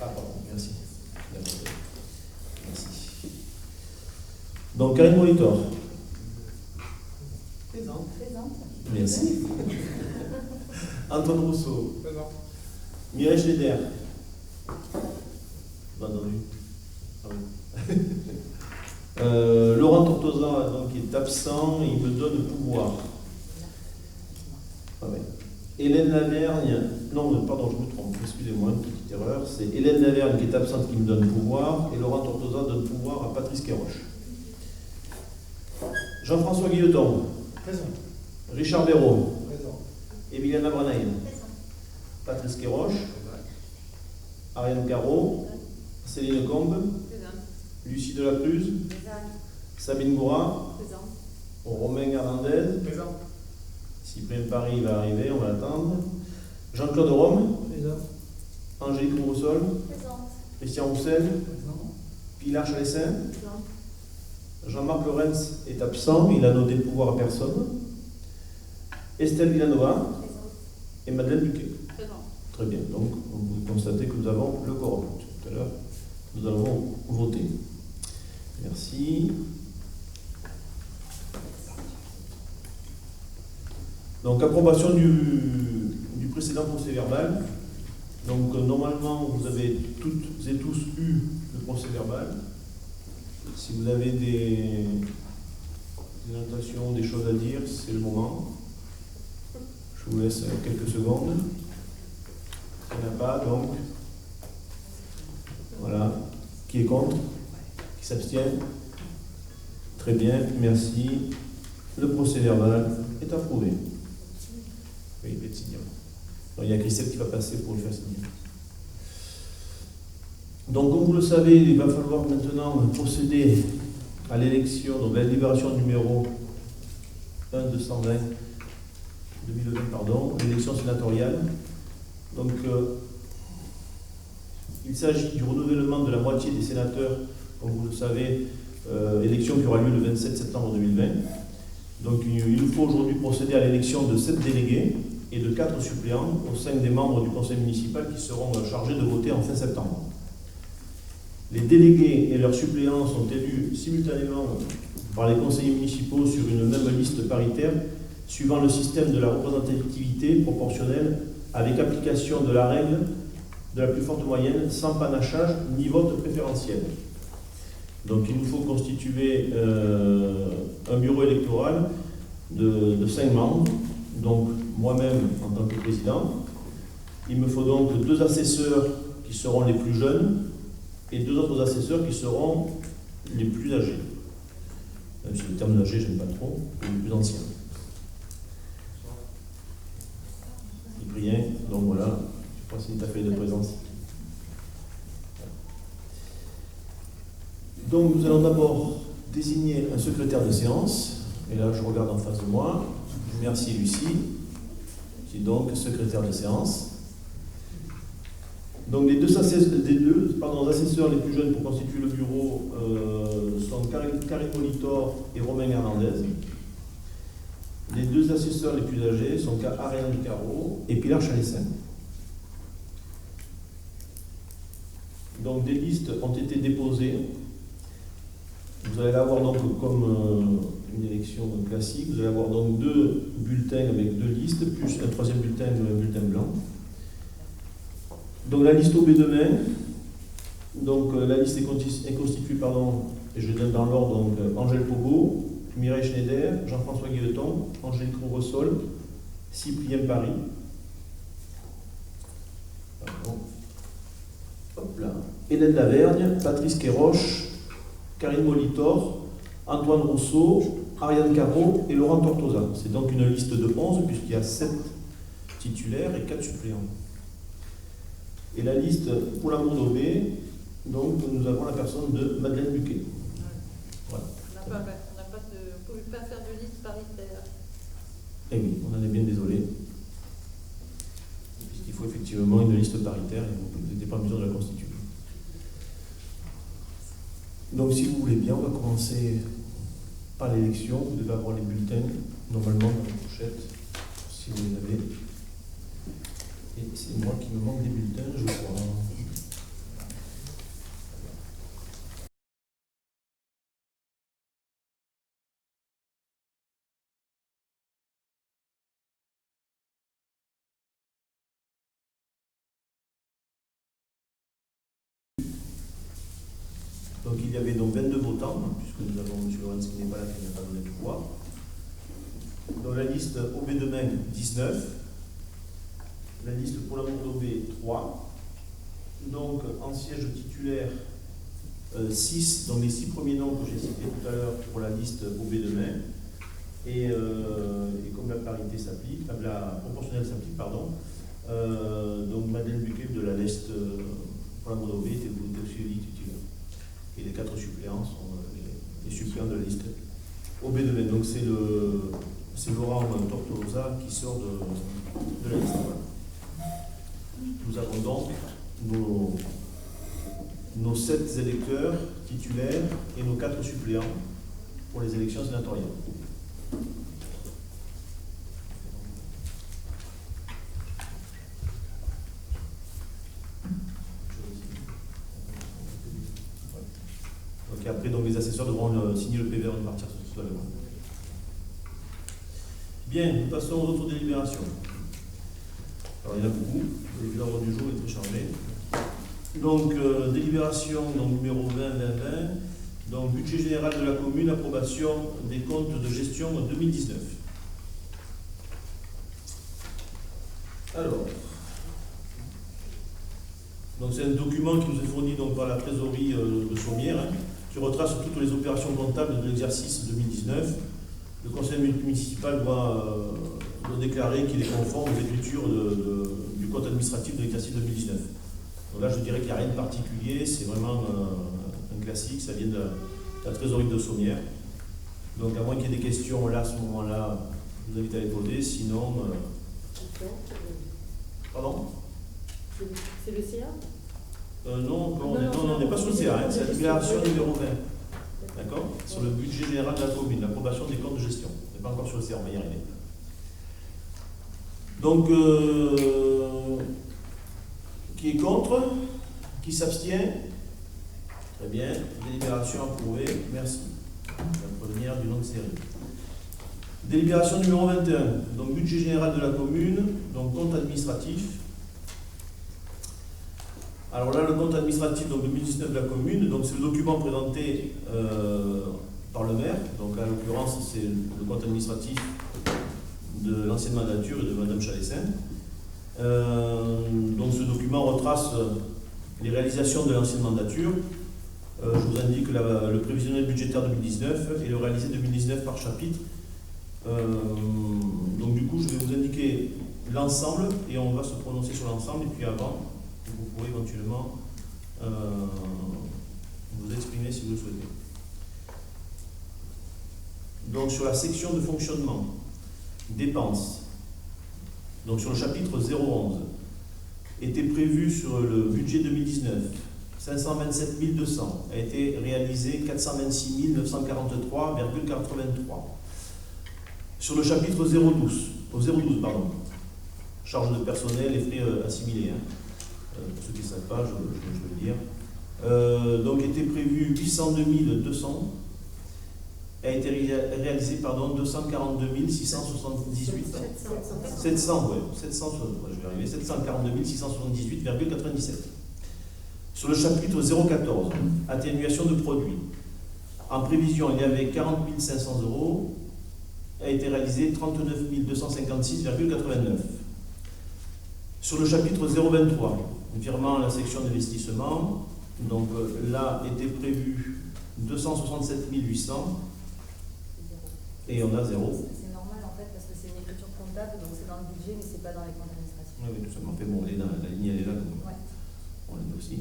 Ah, pardon, merci. Merci. Donc, Karine Molitor. Présente. Merci. Antoine Rousseau. Présent. Mireille Schneider. Pas entendu. Ah oui. Laurent Tortosa, donc, est absent, il me donne pouvoir. Ah ouais. Hélène Lavergne, non, pardon, je me trompe, excusez-moi, une petite erreur. C'est Hélène Lavergne qui est absente qui me donne pouvoir, et Laurent Tortosa donne pouvoir à Patrice Quéroche. Jean-François Guilleton. Présent. Richard Béraud. Présent. Emiliana Branaï. Patrice Quéroche. Ariane Caro. Céline Combe. Lucie Delacruz. Sabine Goura. Romain Hernandez. Présent. Cyprien Paris va arriver, on va l'attendre. Jean-Claude Rome. Présent. Angélique Roussol. Christian Roussel. Présent. Pilar Chalessin. Jean-Marc Lorenz est absent, il a donné le pouvoir à personne. Estelle Villanova et Madeleine Buquet. Très bien, donc vous pouvez constater que nous avons le quorum. Tout à l'heure, nous allons voter. Merci. Donc, approbation du précédent procès verbal. Donc, normalement, vous avez toutes et tous eu le procès verbal. Si vous avez des notations, des choses à dire, c'est le moment. Je vous laisse quelques secondes. Il n'y en a pas, donc. Voilà. Qui est contre? Qui s'abstient? Très bien, merci. Le procès verbal est approuvé. Oui, il va être signé. Donc, il y a Christelle qui va passer pour le faire signer. Donc, comme vous le savez, il va falloir maintenant procéder à l'élection, donc à la libération numéro 1-220, 2020, pardon, l'élection sénatoriale. Donc, il s'agit du renouvellement de la moitié des sénateurs, comme vous le savez, élection qui aura lieu le 27 septembre 2020. Donc, il nous faut aujourd'hui procéder à l'élection de 7 délégués et de 4 suppléants au sein des membres du conseil municipal qui seront chargés de voter en fin septembre. Les délégués et leurs suppléants sont élus simultanément par les conseillers municipaux sur une même liste paritaire, suivant le système de la représentativité proportionnelle avec application de la règle de la plus forte moyenne, sans panachage ni vote préférentiel. Donc il nous faut constituer un bureau électoral de 5 membres, donc moi-même en tant que président. Il me faut donc 2 assesseurs qui seront les plus jeunes, et 2 autres assesseurs qui seront les plus âgés. Même si le terme d'âgé, je n'aime pas trop, les plus anciens. Cyprien, donc voilà, je pense que c'est ta feuille de présence. Donc nous allons d'abord désigner un secrétaire de séance, et là je regarde en face de moi, merci Lucie, qui est donc secrétaire de séance. Donc les deux assesseurs les plus jeunes pour constituer le bureau sont Karine Molitor et Romain Hernandez. Les 2 assesseurs les plus âgés sont Ariane Caro et Pilar Chalessin. Donc des listes ont été déposées. Vous allez avoir donc comme une élection classique, vous allez avoir donc 2 bulletins avec 2 listes, plus un 3e bulletin, un bulletin blanc. Donc la liste au B demain, donc la liste est constituée, et je donne dans l'ordre, donc Angèle Pogo, Mireille Schneider, Jean-François Guilleton, Angélique Roussol, Cyprien Paris. Pardon. Hop là. Hélène Lavergne, Patrice Quéroche, Karine Molitor, Antoine Rousseau, Ariane Caro et Laurent Tortosa. C'est donc une liste de 11 puisqu'il y a 7 titulaires et 4 suppléants. Et la liste pour la Mourdobé, donc nous avons la personne de Madeleine Buquet. Voilà. On ne pouvait pas faire de liste paritaire. Eh oui, on en est bien désolé. Puisqu'il faut effectivement une liste paritaire et vous n'étiez pas en mesure de la constituer. Donc si vous voulez bien, on va commencer par l'élection. Vous devez avoir les bulletins normalement dans la pochette, si vous les avez. Et c'est moi qui me manque des bulletins, je crois. Donc il y avait donc 22 votants, puisque nous avons M. Lorenz qui n'est pas là, qui n'a pas donné de voix. Dans la liste OB de main, 19. La liste pour l'amour d'OB, 3. Donc en siège titulaire, 6, donc les 6 premiers noms que j'ai cités tout à l'heure pour la liste OB de main. Et comme la parité s'applique, la proportionnelle s'applique, pardon, donc Madeleine Buquet de la liste pour l'amour d'OB était aussi titulaire. Et les 4 suppléants sont les suppléants de la liste OB de main. Donc c'est Laurent Tortolosa qui sort de la liste. Voilà. Nous avons donc nos 7 électeurs titulaires et nos 4 suppléants pour les élections sénatoriales. Donc après, donc, les assesseurs devront signer le PV avant de partir ce soir. Bien, nous passons aux autres délibérations. Alors il y en a beaucoup, l'ordre du jour est très chargé. Donc, délibération donc, numéro 20-20-20, donc budget général de la commune, approbation des comptes de gestion 2019. Alors, donc c'est un document qui nous est fourni donc, par la trésorerie de Sommières, qui retrace toutes les opérations comptables de l'exercice 2019. Le conseil municipal doit déclarer qu'il est conforme aux écritures du compte administratif de l'exercice 2019. Donc là, je dirais qu'il n'y a rien de particulier, c'est vraiment un classique, ça vient de la trésorerie de Sommières. Donc, à moins qu'il y ait des questions là, à ce moment-là, je vous invite à les poser, sinon. Pardon? C'est le CA? Non, on n'est pas sur le CA, hein, c'est la déclaration numéro 20. D'accord? Sur le budget général de la commune, l'approbation des comptes de gestion. On n'est pas encore sur le CA, on va y arriver. Donc, qui est contre? Qui s'abstient? Très bien. Délibération approuvée. Merci. La première d'une longue série. Délibération numéro 21. Donc, budget général de la commune, donc compte administratif. Alors là, le compte administratif donc 2019 de la commune, donc c'est le document présenté par le maire. Donc là, en l'occurrence, c'est le compte administratif de l'ancienne mandature et de Mme Chalessin. Donc ce document retrace les réalisations de l'ancienne mandature. Je vous indique le prévisionnel budgétaire 2019 et le réalisé 2019 par chapitre. Donc du coup, je vais vous indiquer l'ensemble et on va se prononcer sur l'ensemble. Et puis avant, vous pourrez éventuellement vous exprimer si vous le souhaitez. Donc sur la section de fonctionnement, dépenses, donc sur le chapitre 011, était prévu sur le budget 2019 527 200, a été réalisé 426 943,83. Sur le chapitre 012, charge de personnel et frais assimilés, pour ceux qui ne savent pas, je vais le dire. Donc était prévu 802 200, a été réalisé 242 678. 742 678,97. Sur le chapitre 014, atténuation de produits. En prévision, il y avait 40 500 euros, a été réalisé 39 256,89. Sur le chapitre 023, virement à la section d'investissement, donc là était prévu 267 800 et on a zéro. C'est normal en fait parce que c'est une écriture comptable, donc c'est dans le budget mais c'est pas dans les comptes administratifs. Oui, tout simplement. Bon, la ligne elle est là, donc ouais. On l'a aussi.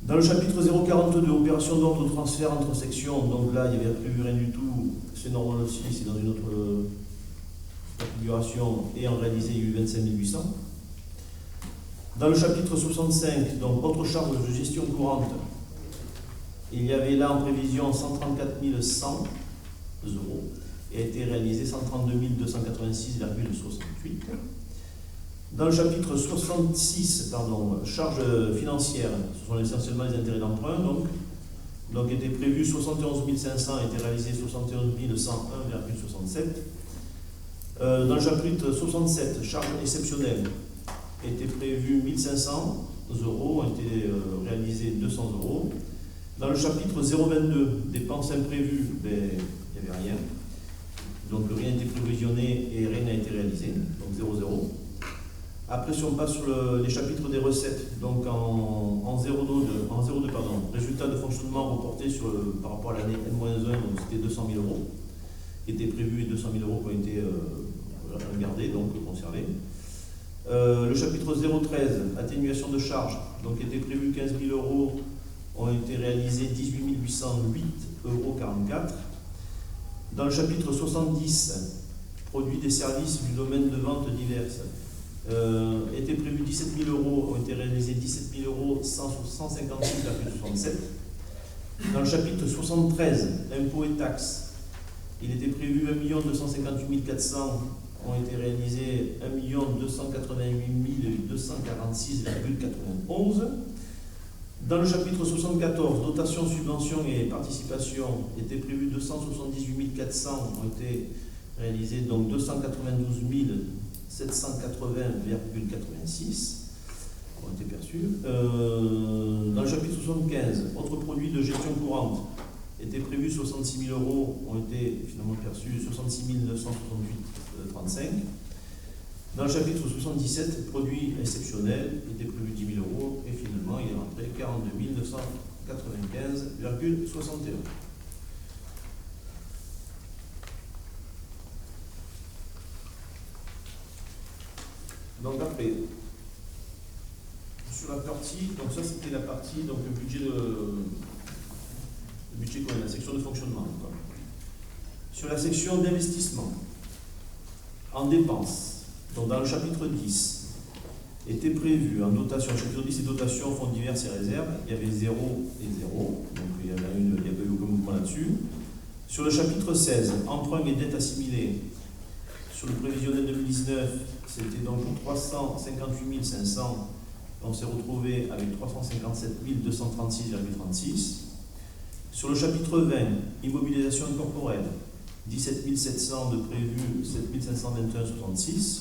Dans le chapitre 042, opération d'ordre de transfert entre sections, donc là il n'y avait prévu rien du tout, c'est normal aussi, c'est dans une autre configuration, et en réalisé il y a eu 25 800. Dans le chapitre 65, donc autre charge de gestion courante, il y avait là en prévision 134 100 euros et a été réalisé 132 286,68. Dans le chapitre 66, charges financières, ce sont essentiellement les intérêts d'emprunt, donc était prévu 71 500, a été réalisé 71 101,67. Dans le chapitre 67, charges exceptionnelles, était prévu 1500 euros, ont été réalisés 200 euros. Dans le chapitre 022, dépenses imprévues, ben, il n'y avait rien. Donc rien n'a été provisionné et rien n'a été réalisé, donc 0,0. Après, si on passe sur les chapitres des recettes, donc en 0,2, résultat de fonctionnement reporté par rapport à l'année N-1, donc c'était 200 000 euros, qui étaient prévus et 200 000 euros qui ont été gardés, donc conservés. Le chapitre 0,13, atténuation de charges, donc était prévu 15 000 euros, ont été réalisés 18 808,44 euros. Dans le chapitre 70, produits des services du domaine de vente diverses, étaient prévus 17 000 euros, ont été réalisés 17 000 euros, 156,67. Dans le chapitre 73, impôts et taxes, il était prévu 1 258 400, ont été réalisés 1 288 246,91. Dans le chapitre 74, dotation, subventions et participation, était prévu 278 400, ont été réalisés donc 292 780,86 ont été perçus. Dans le chapitre 75, autres produits de gestion courante, étaient prévus 66 000 euros, ont été finalement perçus 66 968,35. Dans le chapitre 77, produits exceptionnels, était prévu 10 000 euros et finalement il est rentré 42 995,61. Donc après, sur la partie, donc ça c'était la partie, donc le budget commun, la section de fonctionnement. Quoi. Sur la section d'investissement, en dépenses, donc dans le chapitre 10, était prévu en dotation, chapitre 10 et dotation, fonds divers et réserves, il y avait 0 et 0, donc il y avait eu aucun mouvement là-dessus. Sur le chapitre 16, emprunt et dette assimilée, sur le prévisionnel 2019, c'était donc 358 500, on s'est retrouvé avec 357 236,36. Sur le chapitre 20, immobilisation incorporelle, 17 700 de prévu, 7 521,66.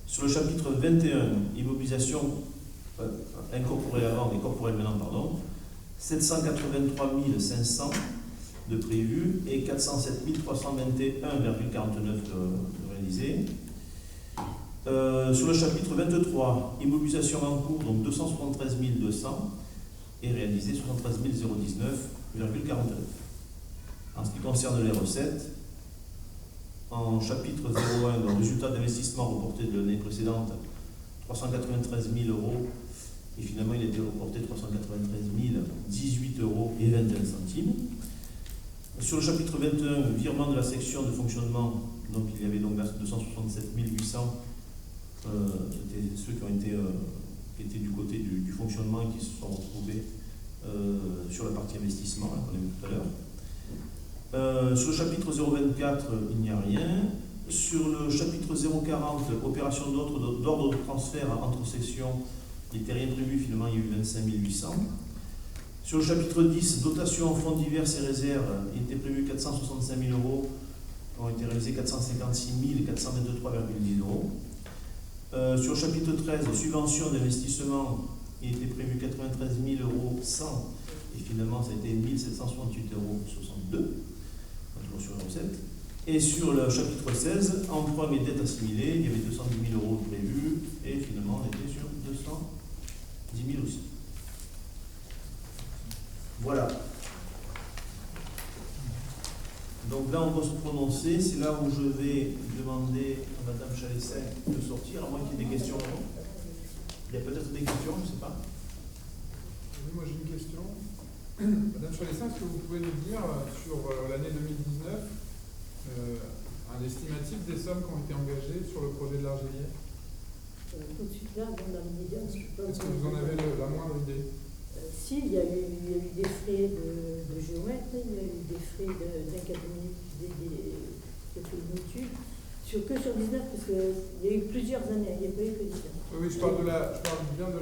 Sur le chapitre 21, immobilisation incorporelle avant et corporelle maintenant, pardon, 783 500 de prévu et 407 321,49 de réalisé. Sur le chapitre 23, immobilisation en cours, donc 273 200 et réalisé 73 019,49. En ce qui concerne les recettes, en chapitre 01, donc résultat d'investissement reporté de l'année précédente, 393 000 euros, et finalement il a été reporté 393 018 euros et 21 centimes. Sur le chapitre 21, virement de la section de fonctionnement, donc il y avait donc 267 800, c'était ceux qui étaient du côté du fonctionnement et qui se sont retrouvés sur la partie investissement, qu'on a vu tout à l'heure. Sur le chapitre 024, il n'y a rien. Sur le chapitre 040, opération d'ordre de transfert entre sections, il n'était rien prévu, finalement il y a eu 25 800. Sur le chapitre 10, dotation en fonds divers et réserves, il était prévu 465 000 euros, ont été réalisés 456 423,10 euros. Sur le chapitre 13, subvention d'investissement, il était prévu 93 000 euros 100, et finalement ça a été 1768,62 euros, toujours sur la recette. Et sur le chapitre 16, emprunt et dette assimilée, il y avait 210 000 euros prévus, et finalement on était sur 210 000 aussi. Voilà. Donc là, on va se prononcer. C'est là où je vais demander à Mme Chalessin de sortir, à moins qu'il y ait des questions. Il y a peut-être des questions, je ne sais pas. Oui, moi j'ai une question. Madame Chalessin, est-ce que vous pouvez nous dire sur l'année 2019 un estimatif des sommes qui ont été engagées sur le projet de l'Argélière? Tout de suite là, dans l'immédiat, je ne sais pas. Est-ce que vous en avez la moindre idée? Si, il y a eu des frais de géomètre, il y a eu des frais d'un cabinet qui a fait une étude, que sur 19, parce qu'il y a eu plusieurs années, il n'y a pas eu que 19. Oui, je parle bien de